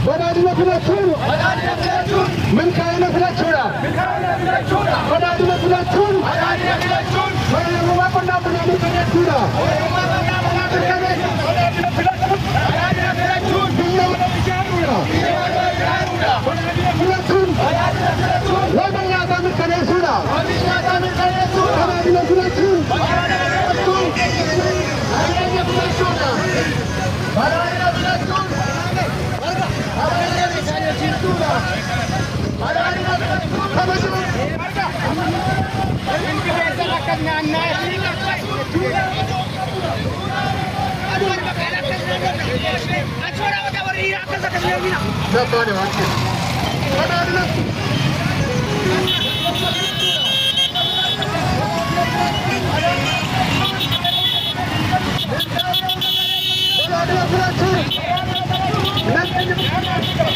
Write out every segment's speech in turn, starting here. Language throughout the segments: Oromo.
Badadina filachuun min kaayina filachuudha. Badadina filachuun fayyadamaa qonnaa bulanii filachuudha. Biyya wal ijaaruudha. Filachuun wanta nyaataa mirkaneessuudha. Badadina filachuun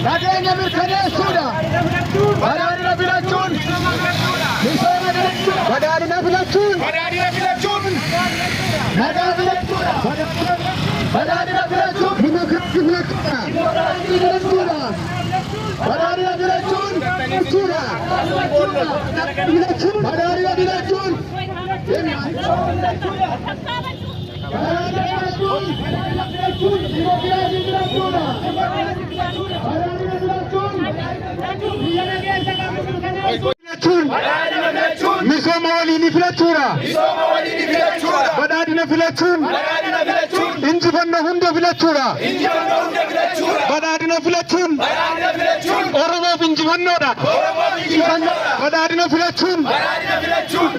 Nageenya mirkaneessuudha. Badhaadhina filachuun badhaadhina filachuun nagaa filachuudha. Badhaadhina filachuun dimokiraasii filachuudha. Badhaadhina filachuun filachuudha. Badhaadhina filachuun misooma waliin filachuudha. Badhaadhina filachuun injifannoo hunda filachuudha. Badhaadhina filachuun Oromoof injifannoodha. Badhaadhina filachuun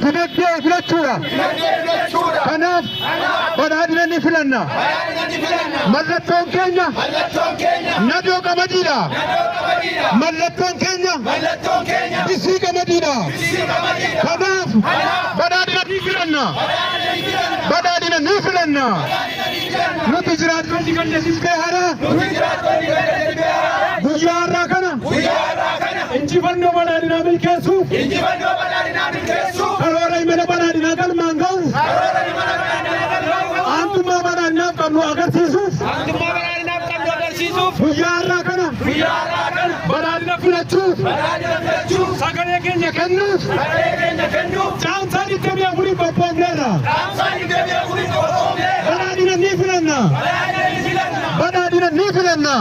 dinagdee filachuudha. Kanaaf badhaadhina ni filanna. Mallattoon keenya nadoo qamadiidha. Mallattoon keenya disii qamadiidha. Kanaaf badhaadhina ni filanna. Badhaadhina ni filanna. Nuti jiraattonni gandasiiskee hara guyyaa har'aa kana injifannoo badhaadhinaa milkeessuuf karoora imala badhaadhinaa galmaan ga'u aantummaa badhaadhinaaf qabnu agarsiisuuf guyyaa har'aa kana badhaadhina filachuuf sagalee keenya kennuuf caamsaa 24 qophoofneerra. Badhaadhina ni filanna. Badhaadhina ni filanna.